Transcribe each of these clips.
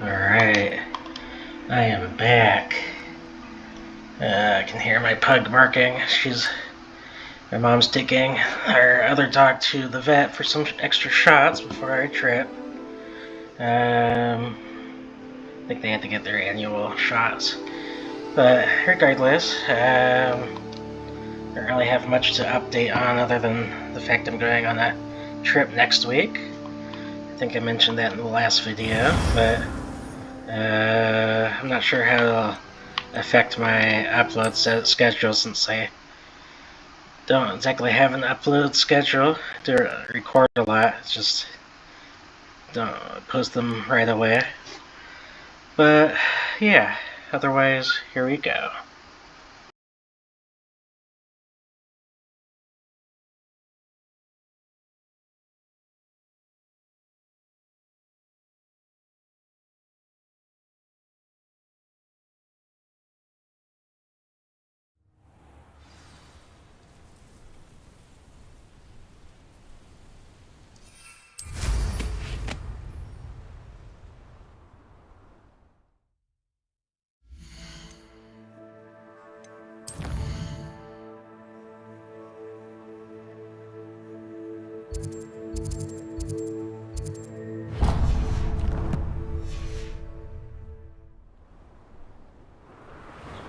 Alright, I am back. I can hear my pug barking. My mom's taking our other dog to the vet for some extra shots before our trip. I think they had to get their annual shots. But regardless, I don't really have much to update on other than the fact I'm going on a trip next week. I think I mentioned that in the last video, but I'm not sure how it'll affect my upload schedule since I don't exactly have an upload schedule to record a lot. It's just don't post them right away. But yeah, otherwise, here we go.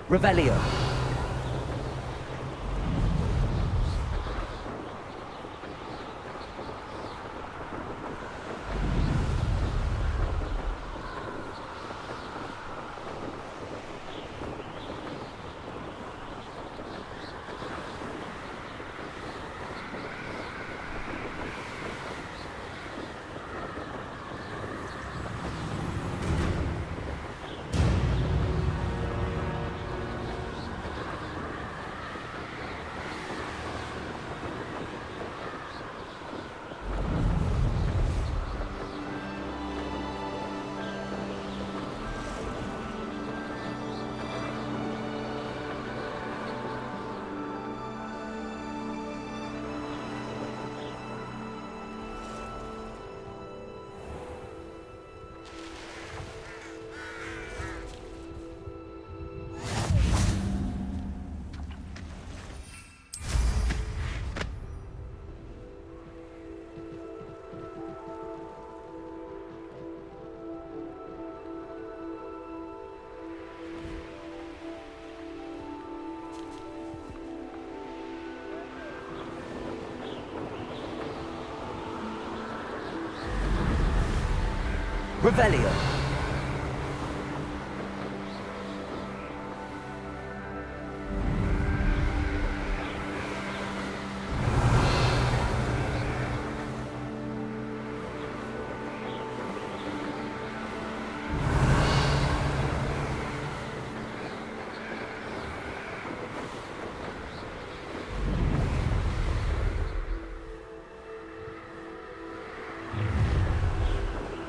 Revelio. Revelio.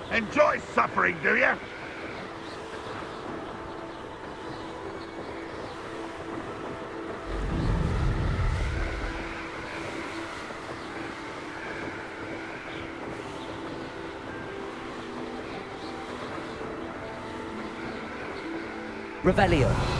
Enjoy suffering, do you? Revelio.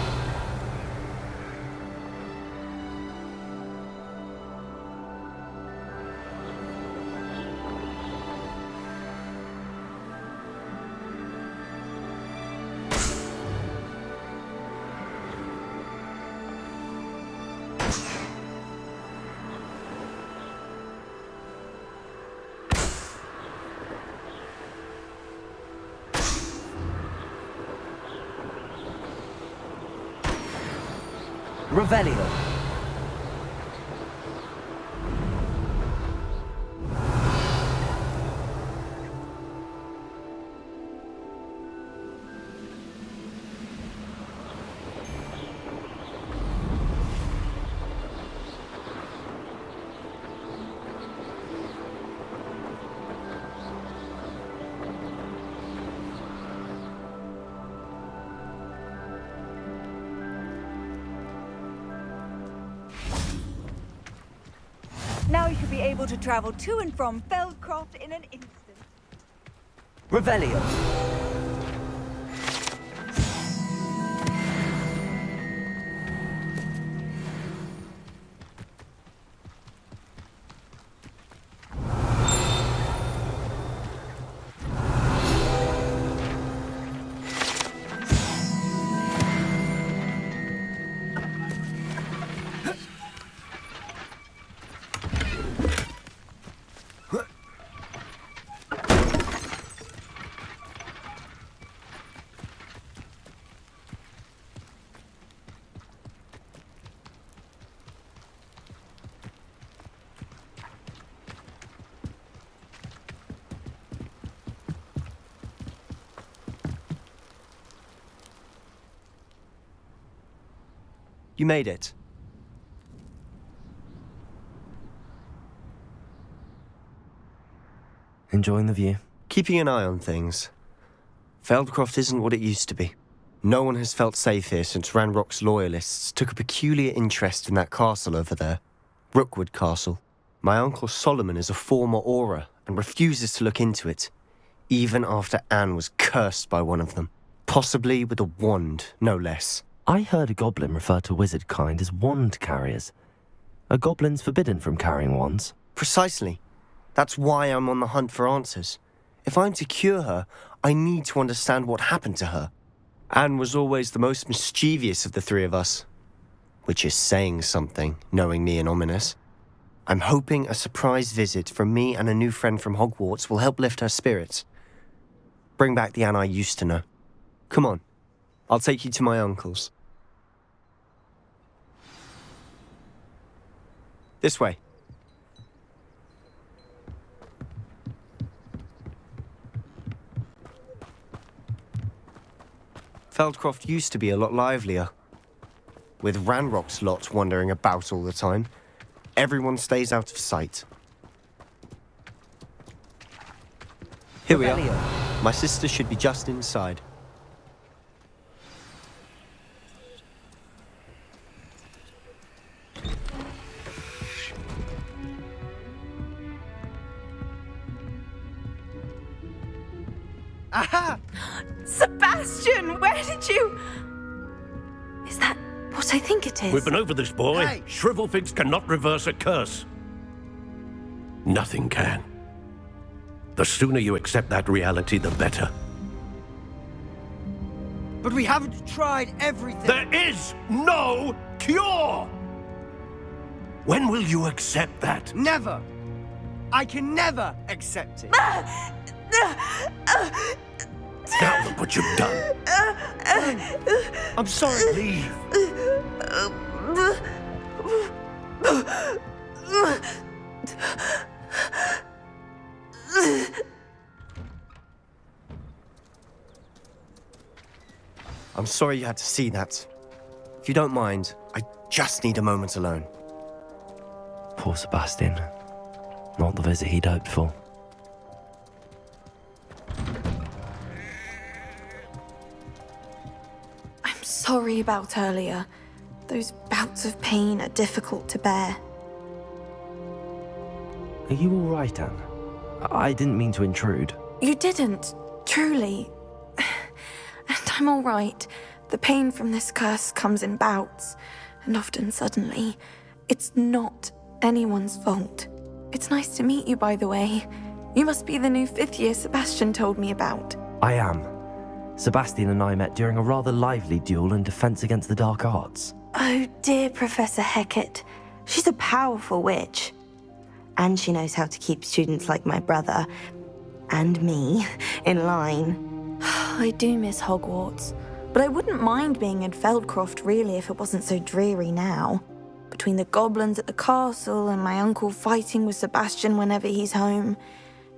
Revelio. Now you should be able to travel to and from Feldcroft in an instant. Revelio. You made it. Enjoying the view? Keeping an eye on things. Feldcroft isn't what it used to be. No one has felt safe here since Ranrock's loyalists took a peculiar interest in that castle over there. Rookwood Castle. My uncle Solomon is a former Auror and refuses to look into it, even after Anne was cursed by one of them. Possibly with a wand, no less. I heard a goblin refer to wizard kind as wand carriers. Are goblins forbidden from carrying wands? Precisely. That's why I'm on the hunt for answers. If I'm to cure her, I need to understand what happened to her. Anne was always the most mischievous of the three of us. Which is saying something, knowing me and ominous. I'm hoping a surprise visit from me and a new friend from Hogwarts will help lift her spirits. Bring back the Anne I used to know. Come on, I'll take you to my uncle's. This way. Feldcroft used to be a lot livelier. With Ranrock's lot wandering about all the time, everyone stays out of sight. Here we are. My sister should be just inside. Aha! Sebastian, where did you... Is that what I think it is? We've been over this, boy. Hey. Shrivelfigs cannot reverse a curse. Nothing can. The sooner you accept that reality, the better. But we haven't tried everything. There is no cure! When will you accept that? Never. I can never accept it. Now look what you've done. I'm sorry. Leave. I'm sorry you had to see that. If you don't mind, I just need a moment alone. Poor Sebastian. Not the visit he'd hoped for. I'm sorry about earlier. Those bouts of pain are difficult to bear. Are you all right, Anne? I didn't mean to intrude. You didn't, truly. And I'm all right. The pain from this curse comes in bouts, and often suddenly. It's not anyone's fault. It's nice to meet you, by the way. You must be the new 5th year Sebastian told me about. I am. Sebastian and I met during a rather lively duel in Defense Against the Dark Arts. Oh, dear Professor Hecat. She's a powerful witch. And she knows how to keep students like my brother, and me, in line. I do miss Hogwarts, but I wouldn't mind being in Feldcroft, really, if it wasn't so dreary now. Between the goblins at the castle and my uncle fighting with Sebastian whenever he's home,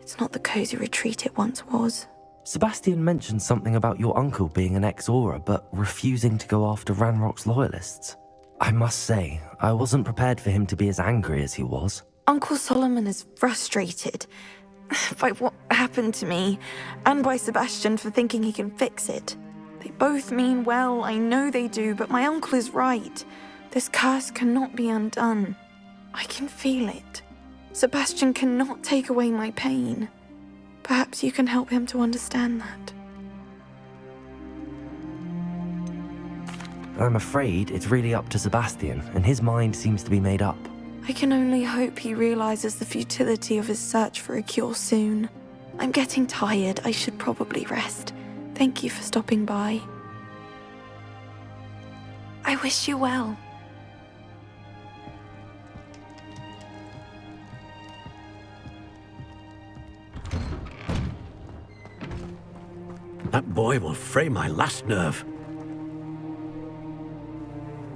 it's not the cozy retreat it once was. Sebastian mentioned something about your uncle being an ex-Auror, but refusing to go after Ranrock's loyalists. I must say, I wasn't prepared for him to be as angry as he was. Uncle Solomon is frustrated by what happened to me, and by Sebastian for thinking he can fix it. They both mean well, I know they do, but my uncle is right. This curse cannot be undone. I can feel it. Sebastian cannot take away my pain. Perhaps you can help him to understand that. I'm afraid it's really up to Sebastian, and his mind seems to be made up. I can only hope he realizes the futility of his search for a cure soon. I'm getting tired. I should probably rest. Thank you for stopping by. I wish you well. That boy will fray my last nerve.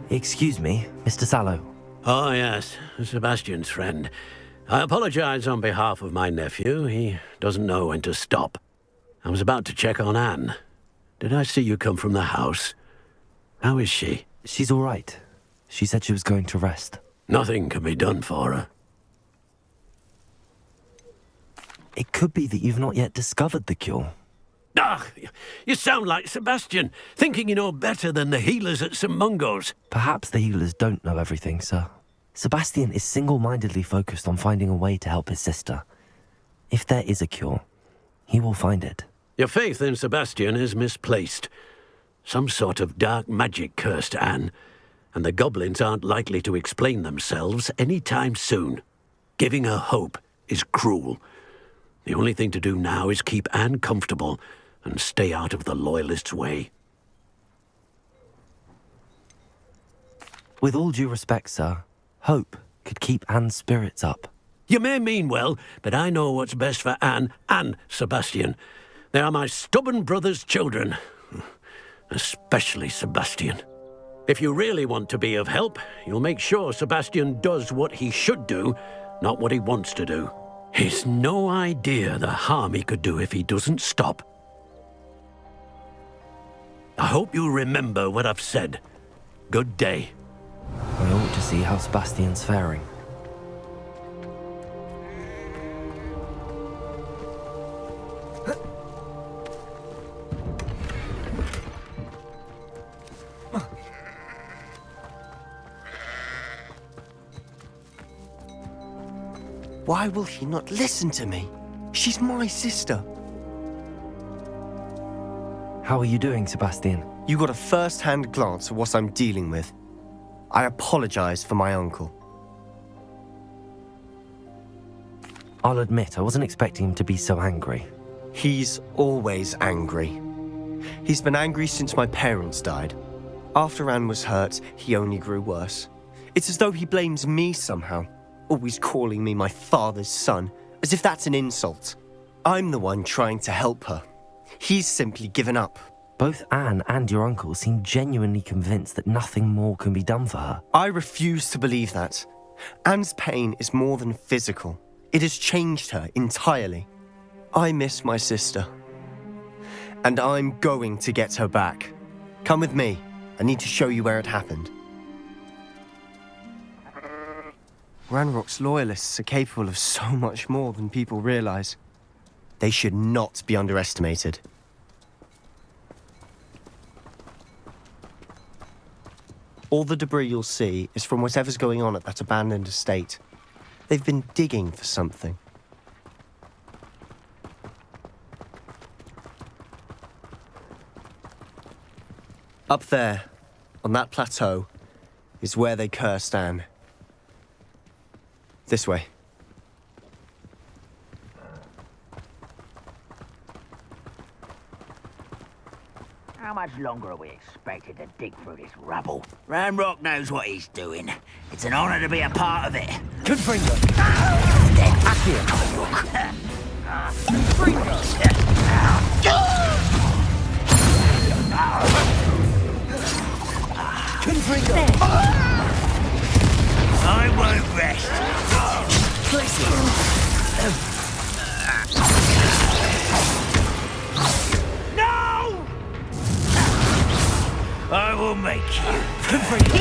Excuse me, Mr. Sallow. Oh, yes, Sebastian's friend. I apologize on behalf of my nephew. He doesn't know when to stop. I was about to check on Anne. Did I see you come from the house? How is she? She's all right. She said she was going to rest. Nothing can be done for her. It could be that you've not yet discovered the cure. Ah, you sound like Sebastian, thinking you know better than the healers at St. Mungo's. Perhaps the healers don't know everything, sir. Sebastian is single-mindedly focused on finding a way to help his sister. If there is a cure, he will find it. Your faith in Sebastian is misplaced. Some sort of dark magic cursed Anne, and the goblins aren't likely to explain themselves any time soon. Giving her hope is cruel. The only thing to do now is keep Anne comfortable and stay out of the Loyalists' way. With all due respect, sir, hope could keep Anne's spirits up. You may mean well, but I know what's best for Anne and Sebastian. They are my stubborn brother's children. Especially Sebastian. If you really want to be of help, you'll make sure Sebastian does what he should do, not what he wants to do. He's no idea the harm he could do if he doesn't stop. I hope you remember what I've said. Good day. I ought to see how Sebastian's faring. Why will he not listen to me? She's my sister. How are you doing, Sebastian? You got a first-hand glance at what I'm dealing with. I apologize for my uncle. I'll admit, I wasn't expecting him to be so angry. He's always angry. He's been angry since my parents died. After Anne was hurt, he only grew worse. It's as though he blames me somehow. Always calling me my father's son, as if that's an insult. I'm the one trying to help her. He's simply given up. Both Anne and your uncle seem genuinely convinced that nothing more can be done for her. I refuse to believe that. Anne's pain is more than physical. It has changed her entirely. I miss my sister. And I'm going to get her back. Come with me. I need to show you where it happened. Ranrock's loyalists are capable of so much more than people realize. They should not be underestimated. All the debris you'll see is from whatever's going on at that abandoned estate. They've been digging for something. Up there, on that plateau, is where they cursed Anne. This way. How much longer are we expected to dig through this rubble? Ranrock knows what he's doing. It's an honor to be a part of it. Good finger. Then Akio. Finger. Good finger. I won't rest. Place No! I will make you. Good finger.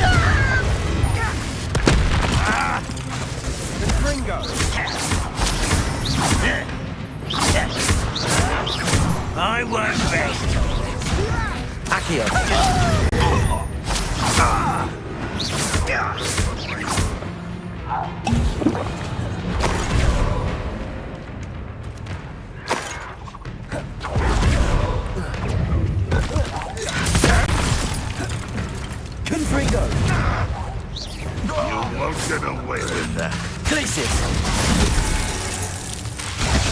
Good finger. I won't rest. Akio. Confringo. You won't get away with that. Glacius.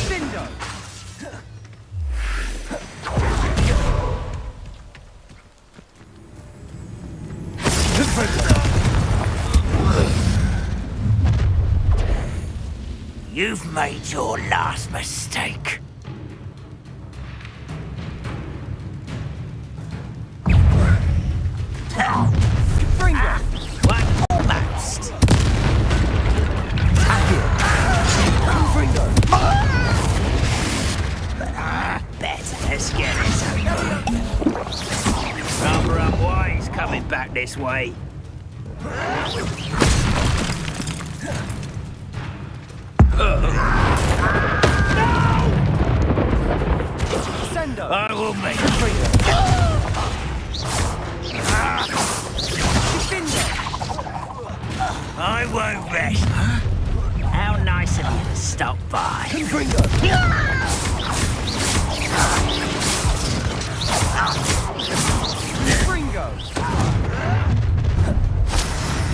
Bindo. You've made your last mistake. Confringo. One almost. Confringo. Better get it. Rather unwise coming back this way. Sendo! I will make I won't rest. How nice of you to stop by. Gringo!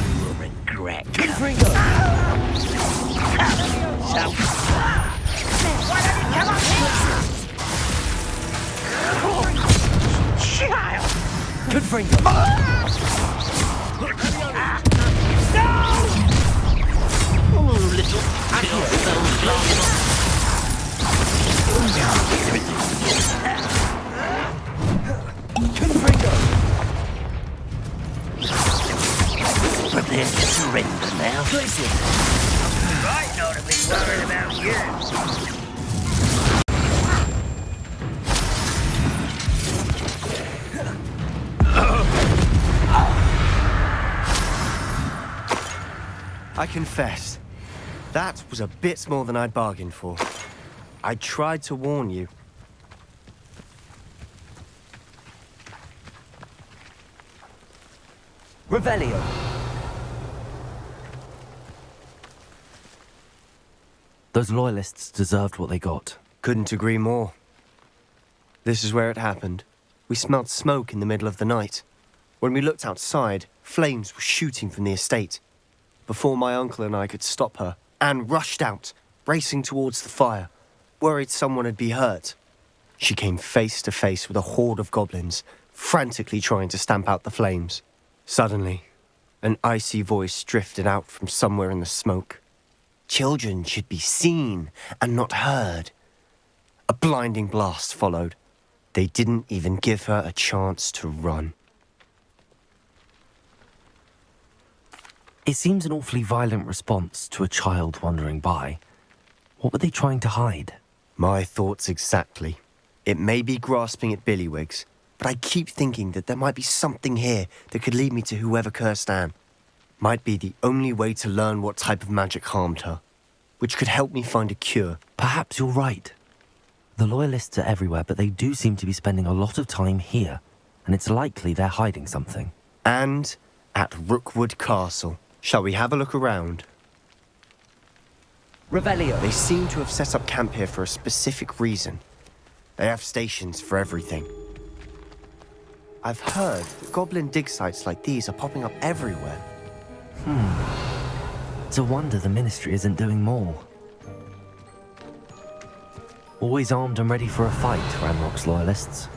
You will regret. Gringo! So, why don't you come up here? Child! Good Gringo! Oh, little Confringo! Prepare to surrender now. Glacier! Right, not to be worried about you. I confess, that was a bit more than I'd bargained for. I tried to warn you. Revelio. Those loyalists deserved what they got. Couldn't agree more. This is where it happened. We smelled smoke in the middle of the night. When we looked outside, flames were shooting from the estate. Before my uncle and I could stop her, Anne rushed out, racing towards the fire, worried someone would be hurt. She came face to face with a horde of goblins, frantically trying to stamp out the flames. Suddenly, an icy voice drifted out from somewhere in the smoke. Children should be seen and not heard. A blinding blast followed. They didn't even give her a chance to run. It seems an awfully violent response to a child wandering by. What were they trying to hide? My thoughts exactly. It may be grasping at Billywigs, but I keep thinking that there might be something here that could lead me to whoever cursed Anne. Might be the only way to learn what type of magic harmed her, which could help me find a cure. Perhaps you're right. The Loyalists are everywhere, but they do seem to be spending a lot of time here, and it's likely they're hiding something. And at Rookwood Castle. Shall we have a look around? Revelio. They seem to have set up camp here for a specific reason. They have stations for everything. I've heard that goblin dig sites like these are popping up everywhere. It's a wonder the Ministry isn't doing more. Always armed and ready for a fight, Ranrock's Loyalists.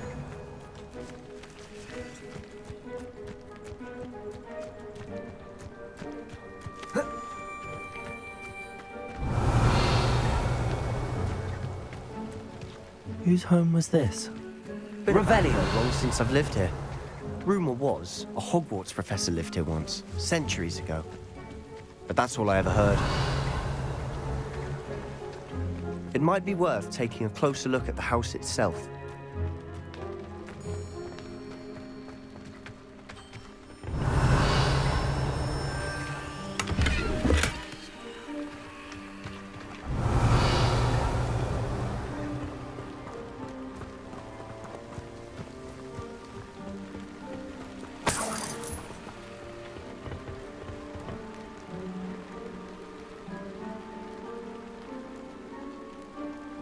Whose home was this? Revelio. Long since I've lived here. Rumour was a Hogwarts professor lived here once, centuries ago. But that's all I ever heard. It might be worth taking a closer look at the house itself.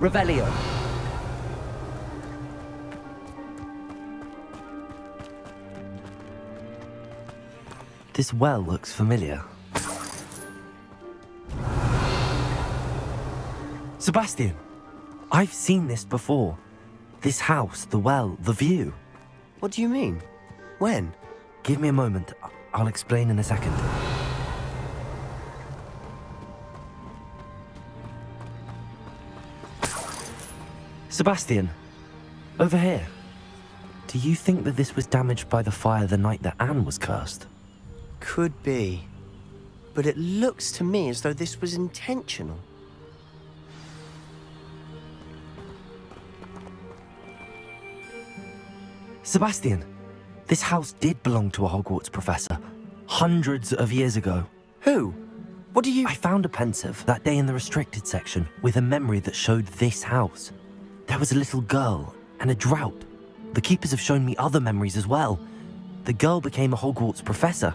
Revelio. This well looks familiar. Sebastian, I've seen this before. This house, the well, the view. What do you mean? When? Give me a moment. I'll explain in a second. Sebastian, over here. Do you think that this was damaged by the fire the night that Anne was cursed? Could be. But it looks to me as though this was intentional. Sebastian, this house did belong to a Hogwarts professor. hundreds of years ago. Who? What do you... I found a pensive that day in the restricted section with a memory that showed this house. There was a little girl and a drought. The keepers have shown me other memories as well. The girl became a Hogwarts professor.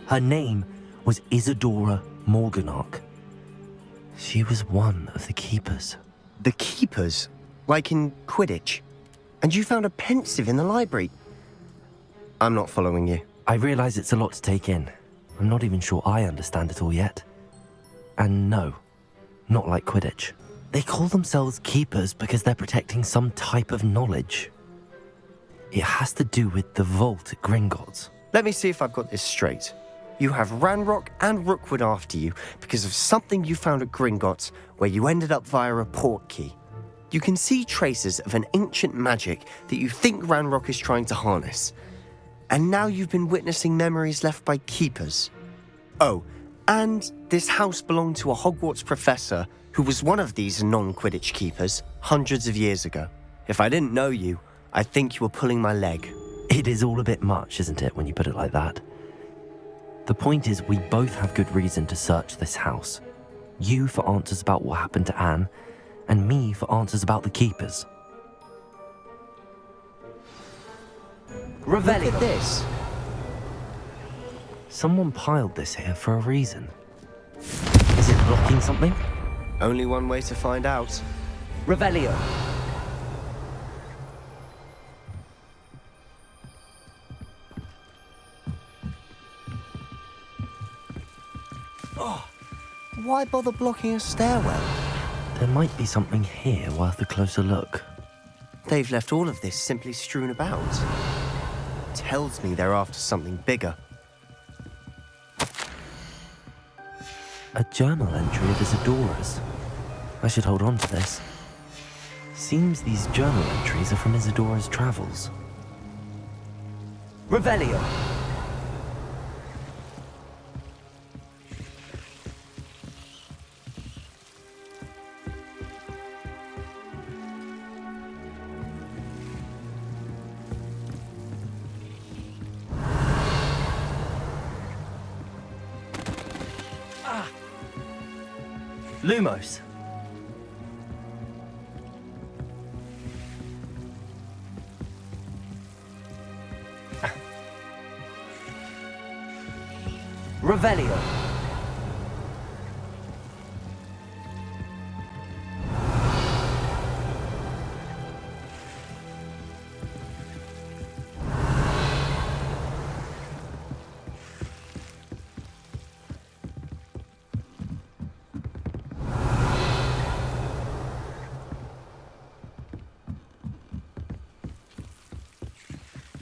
Her name was Isadora Morganach. She was one of the keepers. The keepers? Like in Quidditch? And you found a pensive in the library? I'm not following you. I realize it's a lot to take in. I'm not even sure I understand it all yet. And no, not like Quidditch. They call themselves keepers because they're protecting some type of knowledge. It has to do with the vault at Gringotts. Let me see if I've got this straight. You have Ranrock and Rookwood after you because of something you found at Gringotts where you ended up via a port key. You can see traces of an ancient magic that you think Ranrock is trying to harness. And now you've been witnessing memories left by keepers. Oh, and this house belonged to a Hogwarts professor who was one of these non-Quidditch keepers hundreds of years ago. If I didn't know you, I'd think you were pulling my leg. It is all a bit much, isn't it, when you put it like that? The point is, we both have good reason to search this house. You for answers about what happened to Anne, and me for answers about the keepers. Look at this. Someone piled this here for a reason. Is it blocking something? Only one way to find out. Revelio. Why bother blocking a stairwell? There might be something here worth a closer look. They've left all of this simply strewn about. Tells me they're after something bigger. A journal entry of Isadora's. I should hold on to this. Seems these journal entries are from Isadora's travels. Revelio. Lumos. Revelio.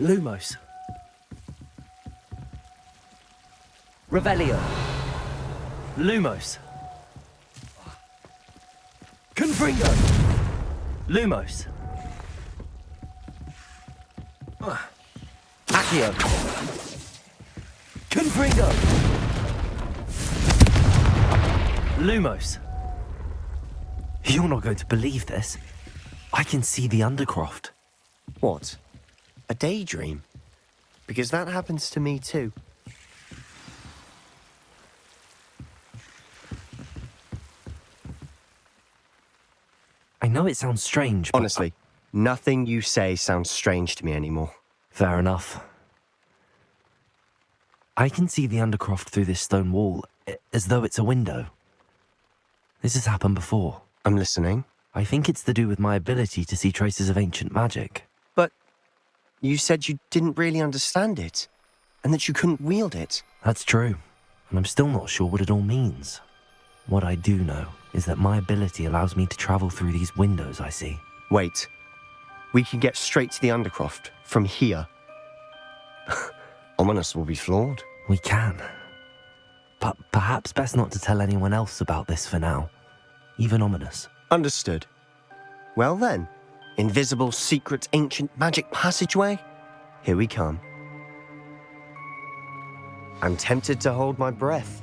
Lumos. Revelio. Lumos. Confringo. Lumos. Accio. Confringo. Lumos. You're not going to believe this. I can see the Undercroft. What? A daydream? Because that happens to me too. I know it sounds strange, but... Honestly, nothing you say sounds strange to me anymore. Fair enough. I can see the Undercroft through this stone wall, as though it's a window. This has happened before. I'm listening. I think it's to do with my ability to see traces of ancient magic. But you said you didn't really understand it, and that you couldn't wield it. That's true, and I'm still not sure what it all means. What I do know is that my ability allows me to travel through these windows I see. Wait. We can get straight to the Undercroft from here. Ominous will be flawed. We can. But perhaps best not to tell anyone else about this for now. Even Ominous. Understood. Well then, invisible, secret, ancient magic passageway? Here we come. I'm tempted to hold my breath.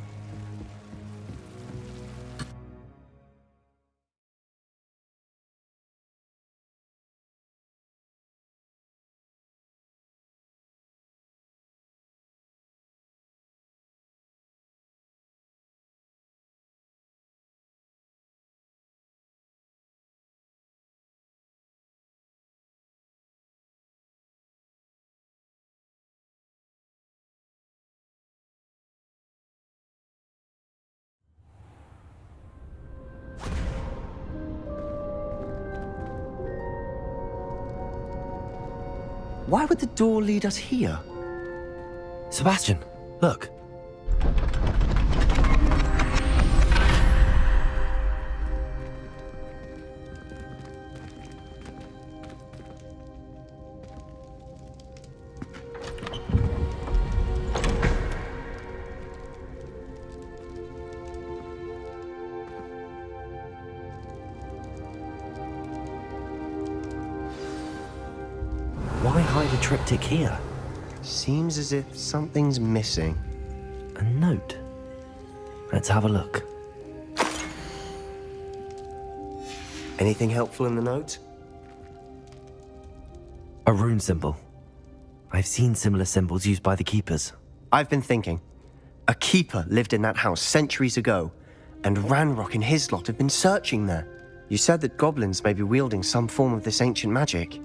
Why would the door lead us here? Sebastian, look. Why hide a triptych here? Seems as if something's missing. A note. Let's have a look. Anything helpful in the note? A rune symbol. I've seen similar symbols used by the keepers. I've been thinking. A keeper lived in that house centuries ago, and Ranrock and his lot have been searching there. You said that goblins may be wielding some form of this ancient magic.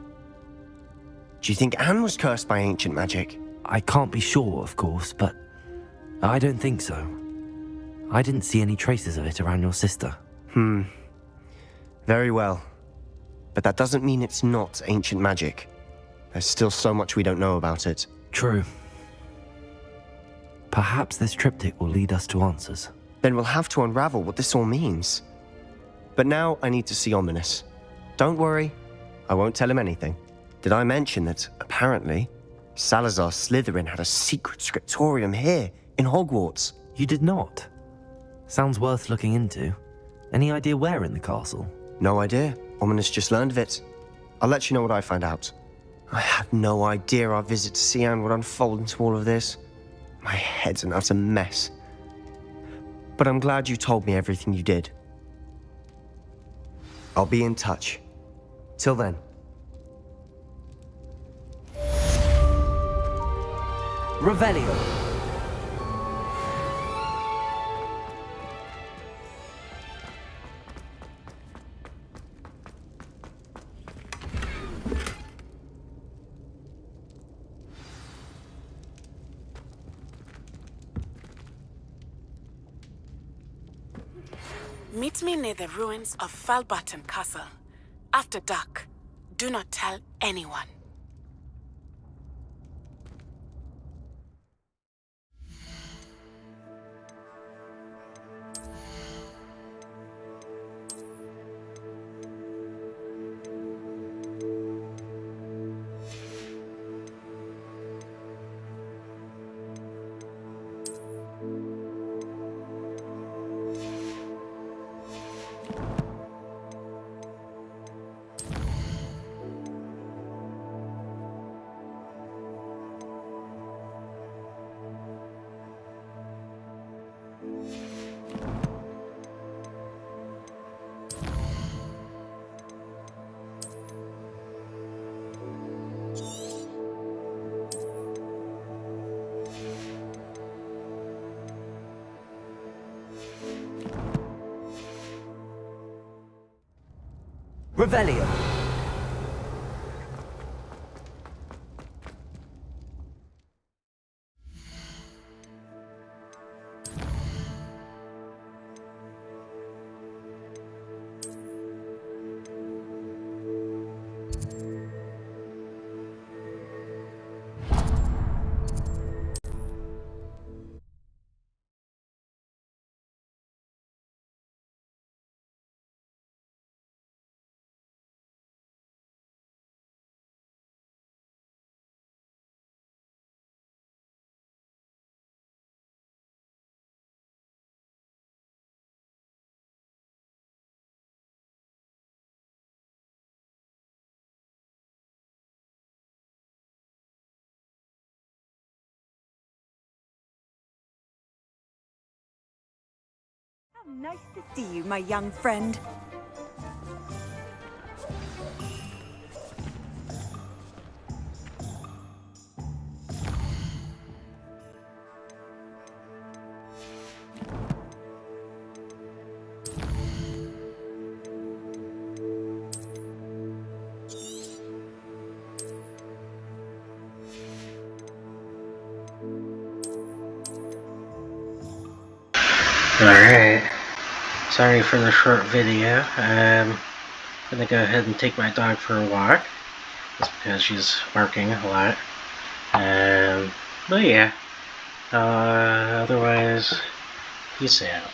Do you think Anne was cursed by ancient magic? I can't be sure, of course, but I don't think so. I didn't see any traces of it around your sister. Very well. But that doesn't mean it's not ancient magic. There's still so much we don't know about it. True. Perhaps this triptych will lead us to answers. Then we'll have to unravel what this all means. But now I need to see Ominous. Don't worry, I won't tell him anything. Did I mention that, apparently, Salazar Slytherin had a secret scriptorium here in Hogwarts? You did not? Sounds worth looking into. Any idea where in the castle? No idea. Ominous just learned of it. I'll let you know what I find out. I had no idea our visit to Cian would unfold into all of this. My head's an utter mess. But I'm glad you told me everything you did. I'll be in touch. Till then. Revelio. Meet me near the ruins of Falbarton Castle. After dark. Do not tell anyone. Revelio. How nice to see you, my young friend. Alright, sorry for the short video. I'm gonna go ahead and take my dog for a walk. Just because she's barking a lot. But yeah. Otherwise, peace out.